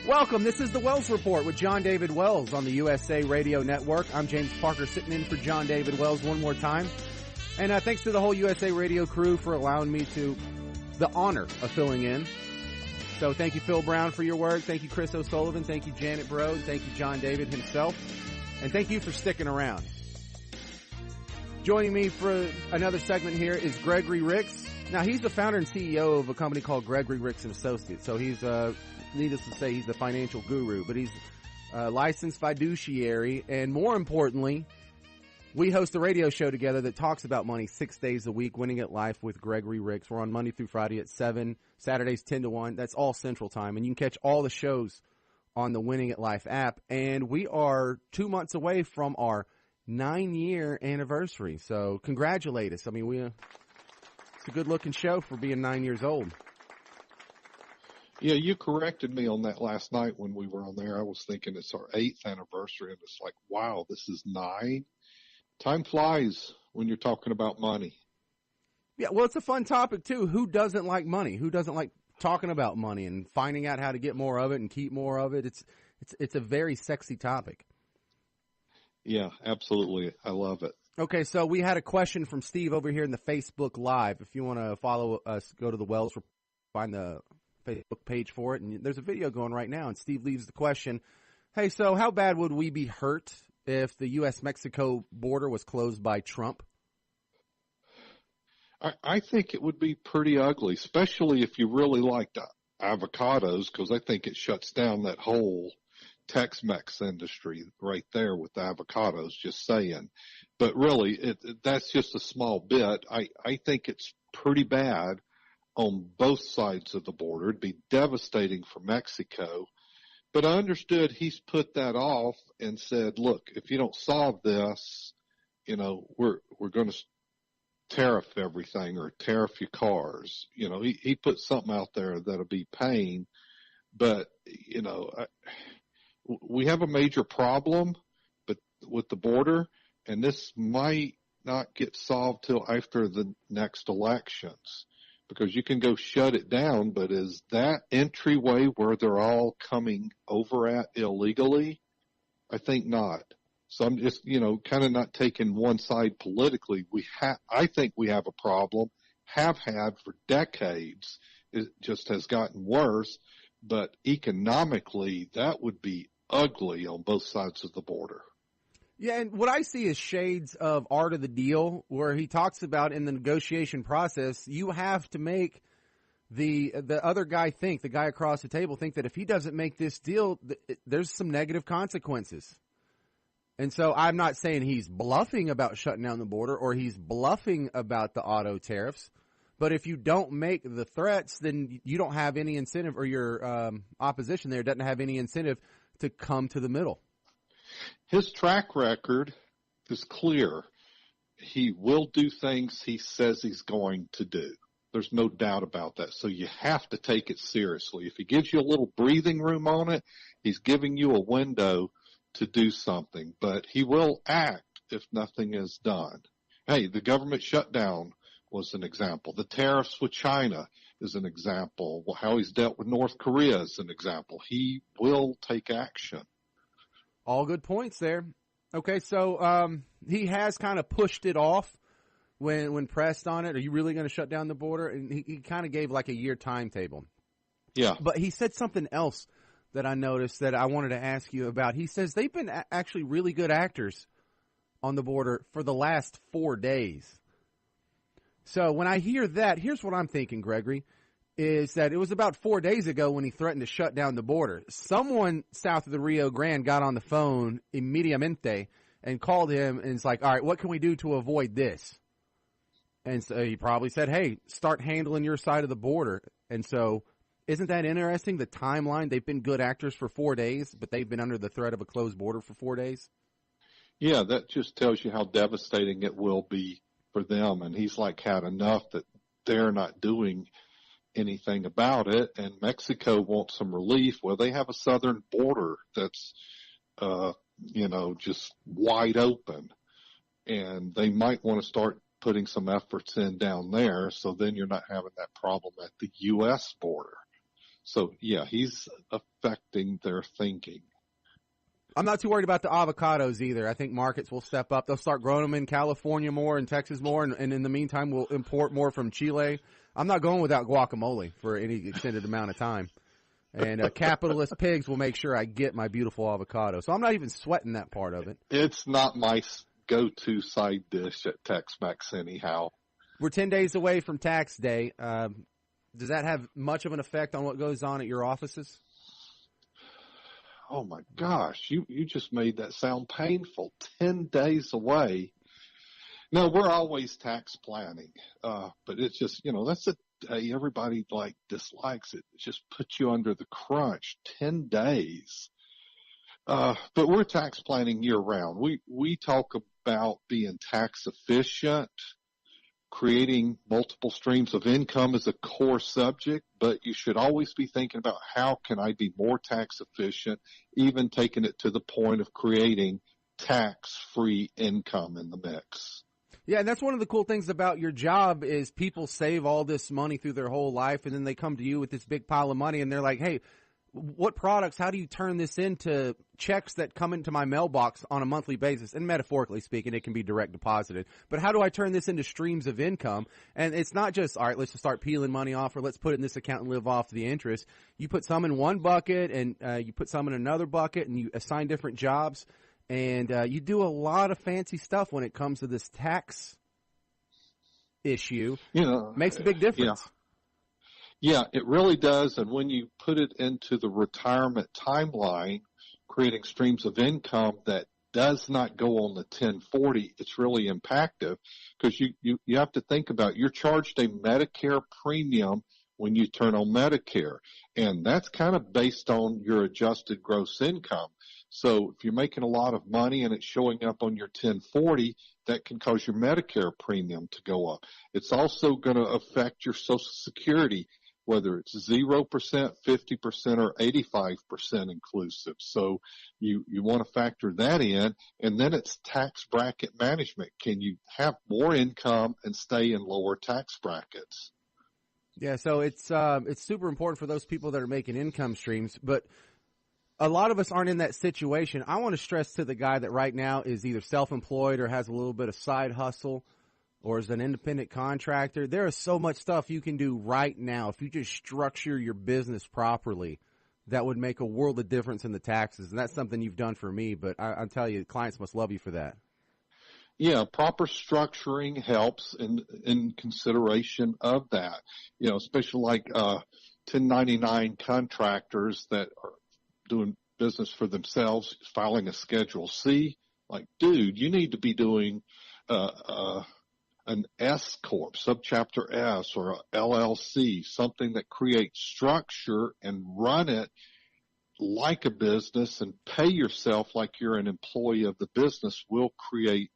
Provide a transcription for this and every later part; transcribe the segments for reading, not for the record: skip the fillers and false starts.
Welcome. This is the Wells Report with John David Wells on the USA Radio Network. I'm James Parker sitting in for John David Wells one more time. And thanks to the whole USA Radio crew for allowing me the honor of filling in. So thank you, Phil Brown, for your work. Thank you, Chris O'Sullivan. Thank you, Janet Brode. Thank you, John David himself. And thank you for sticking around. Joining me for another segment here is Gregory Ricks. Now, he's the founder and CEO of a company called Gregory Ricks & Associates. So he's, needless to say, he's the financial guru, but he's a licensed fiduciary. And more importantly, we host a radio show together that talks about money 6 days a week, Winning at Life with Gregory Ricks. We're on Monday through Friday at 7, Saturdays 10 to 1. That's all Central Time. And you can catch all the shows on the Winning at Life app. And we are 2 months away from our 9-year anniversary. So congratulate us. I mean, it's a good looking show for being 9 years old. Yeah, you corrected me on that last night when we were on there. I was thinking it's our 8th anniversary, and it's like, wow, this is 9. Time flies when you're talking about money. Yeah, well, it's a fun topic too. Who doesn't like money? Who doesn't like talking about money and finding out how to get more of it and keep more of it? It's a very sexy topic. Yeah, absolutely. I love it. Okay, so we had a question from Steve over here in the Facebook Live. If you want to follow us, go to the Wells, find the Facebook page for it. And there's a video going right now, and Steve leaves the question, hey, so how bad would we be hurt if the U.S.-Mexico border was closed by Trump? I think it would be pretty ugly, especially if you really liked avocados, because I think it shuts down that whole Tex-Mex industry right there with the avocados, just saying. But really, that's just a small bit. I think it's pretty bad on both sides of the border. It'd be devastating for Mexico. But I understood he's put that off and said, look, if you don't solve this, we're going to tariff everything or tariff your cars. He put something out there that'll be pain. But, we have a major problem with the border, and this might not get solved till after the next elections, because you can go shut it down, but is that entryway where they're all coming over at illegally? I think not. So I'm just, kind of not taking one side politically. I think we have a problem, have had for decades. It just has gotten worse, but economically that would be ugly on both sides of the border. Yeah, and what I see is shades of Art of the Deal, where he talks about in the negotiation process, you have to make the other guy think, the guy across the table think that if he doesn't make this deal, there's some negative consequences. And so I'm not saying he's bluffing about shutting down the border or he's bluffing about the auto tariffs. But if you don't make the threats, then you don't have any incentive, or your opposition there doesn't have any incentive to come to the middle. His track record is clear. He will do things he says he's going to do. There's no doubt about that. So you have to take it seriously. If he gives you a little breathing room on it, he's giving you a window to do something. But he will act if nothing is done. Hey, the government shutdown was an example. The tariffs with China is an example. How he's dealt with North Korea is an example. He will take action. All good points there. Okay, so he has kind of pushed it off when pressed on it. Are you really going to shut down the border? And he kind of gave like a year timetable. Yeah. But he said something else that I noticed that I wanted to ask you about. He says they've been actually really good actors on the border for the last 4 days. So when I hear that, here's what I'm thinking, Gregory, is that it was about 4 days ago when he threatened to shut down the border. Someone south of the Rio Grande got on the phone immediatamente and called him and it's like, all right, what can we do to avoid this? And so he probably said, hey, start handling your side of the border. And so isn't that interesting, the timeline? They've been good actors for 4 days, but they've been under the threat of a closed border for 4 days. Yeah, that just tells you how devastating it will be for them. And he's like had enough that they're not doing anything about it. And Mexico wants some relief. Well, they have a southern border that's, just wide open, and they might want to start putting some efforts in down there. So then you're not having that problem at the U.S. border. So yeah, he's affecting their thinking. I'm not too worried about the avocados either. I think markets will step up. They'll start growing them in California more and Texas more, and in the meantime, we'll import more from Chile. I'm not going without guacamole for any extended amount of time. And capitalist pigs will make sure I get my beautiful avocado. So I'm not even sweating that part of it. It's not my go-to side dish at Tex-Mex anyhow. We're 10 days away from tax day. Does that have much of an effect on what goes on at your offices? Oh my gosh, you just made that sound painful. 10 days away. No, we're always tax planning. But it's just, that's a day everybody dislikes it. It just puts you under the crunch. 10 days. But we're tax planning year round. We talk about being tax efficient. Creating multiple streams of income is a core subject, but you should always be thinking about how can I be more tax efficient, even taking it to the point of creating tax-free income in the mix. Yeah, and that's one of the cool things about your job is people save all this money through their whole life, and then they come to you with this big pile of money, and they're like, hey, what products, how do you turn this into checks that come into my mailbox on a monthly basis? And metaphorically speaking, it can be direct deposited. But how do I turn this into streams of income? And it's not just, all right, let's just start peeling money off or let's put it in this account and live off the interest. You put some in one bucket and you put some in another bucket and you assign different jobs. And you do a lot of fancy stuff when it comes to this tax issue. Makes a big difference. Yeah, it really does. And when you put it into the retirement timeline, creating streams of income that does not go on the 1040, it's really impactful because you have to think about you're charged a Medicare premium when you turn on Medicare. And that's kind of based on your adjusted gross income. So if you're making a lot of money and it's showing up on your 1040, that can cause your Medicare premium to go up. It's also going to affect your Social Security, whether it's 0%, 50%, or 85% inclusive. So you want to factor that in. And then it's tax bracket management. Can you have more income and stay in lower tax brackets? Yeah, so it's super important for those people that are making income streams, but a lot of us aren't in that situation. I want to stress to the guy that right now is either self-employed or has a little bit of side hustle or is an independent contractor. There is so much stuff you can do right now. If you just structure your business properly, that would make a world of difference in the taxes. And that's something you've done for me, but I'll tell you, clients must love you for that. Yeah, proper structuring helps in consideration of that. Especially like 1099 contractors that are doing business for themselves, filing a Schedule C. Like, dude, you need to be doing an S Corp, subchapter S, or a LLC, something that creates structure and run it like a business and pay yourself like you're an employee of the business will create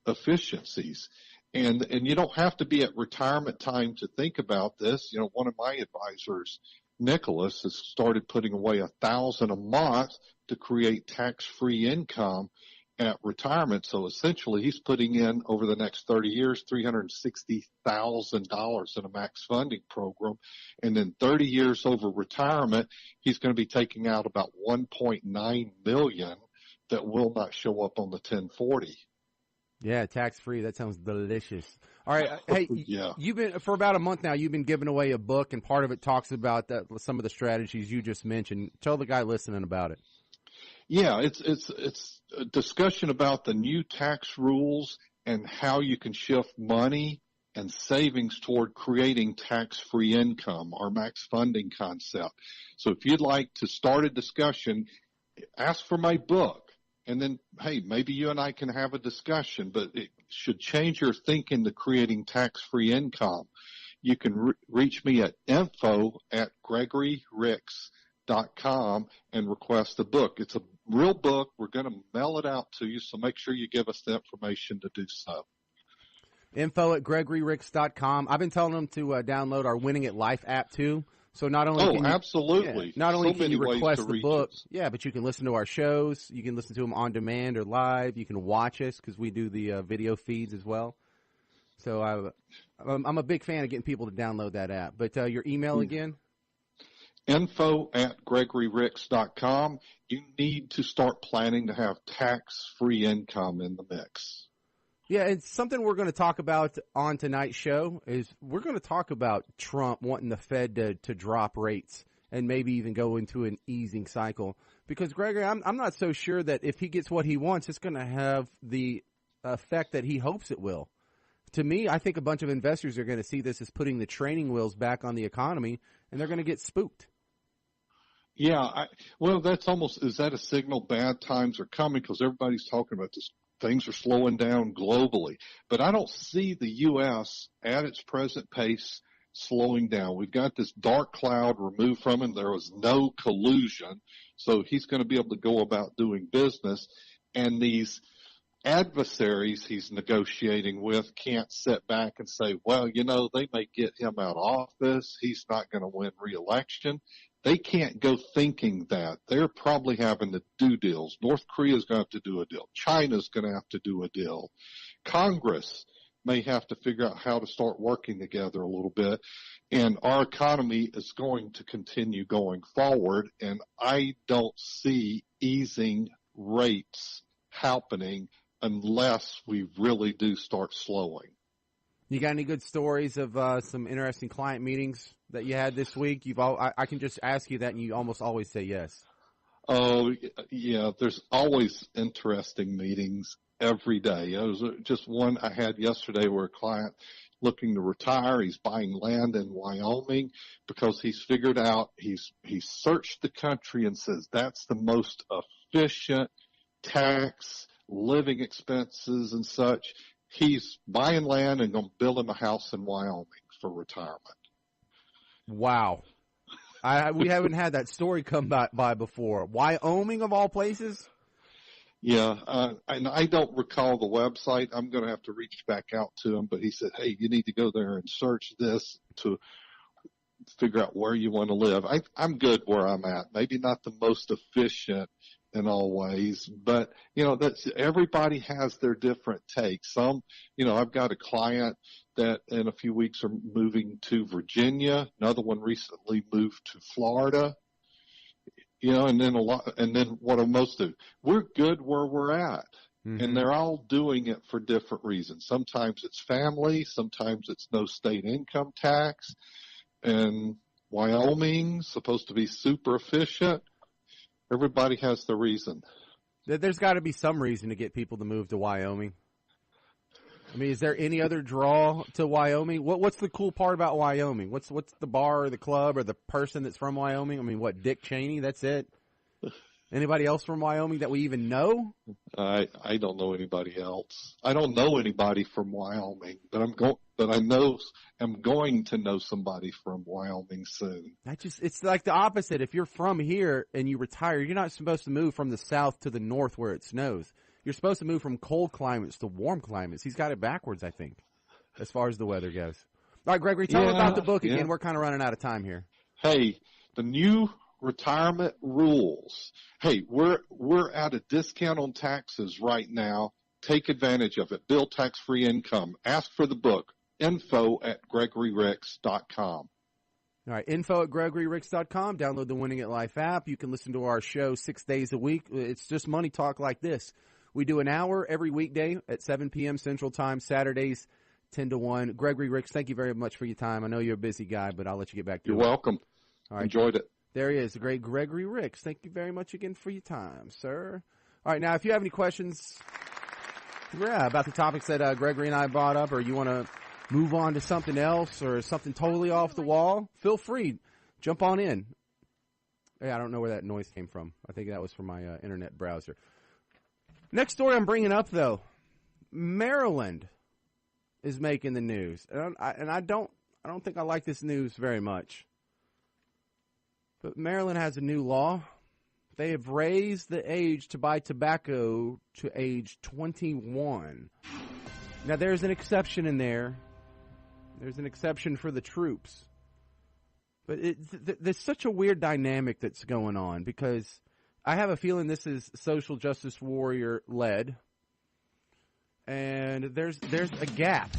efficiencies. And you don't have to be at retirement time to think about this. One of my advisors, Nicholas, has started putting away $1,000 a month to create tax-free income at retirement. So essentially he's putting in over the next 30 years, $360,000 in a max funding program. And then 30 years over retirement, he's going to be taking out about $1.9 million that will not show up on the 1040. Yeah, tax-free. That sounds delicious. All right. Hey, yeah. You've been, for about a month now, you've been giving away a book, and part of it talks about some of the strategies you just mentioned. Tell the guy listening about it. Yeah, it's a discussion about the new tax rules and how you can shift money and savings toward creating tax-free income, our max funding concept. So if you'd like to start a discussion, ask for my book. And then, hey, maybe you and I can have a discussion, but it should change your thinking to creating tax-free income. You can reach me at info@gregoryricks.com and request a book. It's a real book. We're going to mail it out to you, so make sure you give us the information to do so. Info@gregoryricks.com. I've been telling them to download our Winning at Life app, too. So not only can you, absolutely. Not only can you request the book, us. but you can listen to our shows. You can listen to them on demand or live. You can watch us because we do the video feeds as well. So I'm a big fan of getting people to download that app. But your email again? info@gregoryricks.com. You need to start planning to have tax-free income in the mix. Yeah, it's something we're going to talk about on tonight's show is we're going to talk about Trump wanting the Fed to drop rates and maybe even go into an easing cycle. Because, Gregory, I'm not so sure that if he gets what he wants, it's going to have the effect that he hopes it will. To me, I think a bunch of investors are going to see this as putting the training wheels back on the economy, and they're going to get spooked. Yeah, well, that's almost, is that a signal bad times are coming? Because everybody's talking about this. Things are slowing down globally. But I don't see the U.S. at its present pace slowing down. We've got this dark cloud removed from him. There was no collusion. So he's going to be able to go about doing business. And these adversaries he's negotiating with can't sit back and say, well, you know, they may get him out of office. He's not going to win re-election. They can't go thinking that. They're probably having to do deals. North Korea is going to have to do a deal. China's going to have to do a deal. Congress may have to figure out how to start working together a little bit. And our economy is going to continue going forward. And I don't see easing rates happening unless we really do start slowing. You got any good stories of some interesting client meetings that you had this week? I can just ask you that, and you almost always say yes. Oh, yeah, there's always interesting meetings every day. It was just one I had yesterday where a client looking to retire. He's buying land in Wyoming because he's figured out, he's searched the country and says that's the most efficient tax, living expenses and such. He's buying land and going to build him a house in Wyoming for retirement. Wow. We haven't had that story come by before. Wyoming of all places? Yeah, and I don't recall the website. I'm going to have to reach back out to him, but he said, hey, you need to go there and search this to figure out where you want to live. I'm good where I'm at. Maybe not the most efficient in all ways, but you know, that's, everybody has their different takes. Some, you know, I've got a client that in a few weeks are moving to Virginia. Another one recently moved to Florida. You know, and then what do most do? We're good where we're at. Mm-hmm. And they're all doing it for different reasons. Sometimes it's family, sometimes it's no state income tax. And Wyoming's supposed to be super efficient. Everybody has their reason. There's got to be some reason to get people to move to Wyoming. I mean, is there any other draw to Wyoming? What's the cool part about Wyoming? What's the bar or the club or the person that's from Wyoming? I mean, what, Dick Cheney? That's it? Anybody else from Wyoming that we even know? I don't know anybody else. I don't know anybody from Wyoming, but I'm going to know somebody from Wyoming soon. It's like the opposite. If you're from here and you retire, you're not supposed to move from the south to the north where it snows. You're supposed to move from cold climates to warm climates. He's got it backwards, I think, as far as the weather goes. All right, Gregory, tell me about the book again. Yeah. We're kind of running out of time here. Hey, the new retirement rules. Hey, we're at a discount on taxes right now. Take advantage of it. Build tax-free income. Ask for the book. info@gregoryricks.com. All right, info@gregoryricks.com. Download the Winning at Life app. You can listen to our show 6 days a week. It's just money talk like this. We do an hour every weekday at 7 p.m. Central Time, Saturdays 10 to 1. Gregory Ricks, thank you very much for your time. I know you're a busy guy, but I'll let you get back to it. You're welcome. All right. Enjoyed it. There he is, the great Gregory Ricks. Thank you very much again for your time, sir. All right, now if you have any questions about the topics that Gregory and I brought up, or you want to move on to something else or something totally off the wall, feel free. Jump on in. Hey, I don't know where that noise came from. I think that was from my internet browser. Next story I'm bringing up, though, Maryland is making the news, and I don't think I like this news very much. But Maryland has a new law. They have raised the age to buy tobacco to age 21. Now, there's an exception in there. There's an exception for the troops. But there's such a weird dynamic that's going on because I have a feeling this is social justice warrior led. And there's a gap.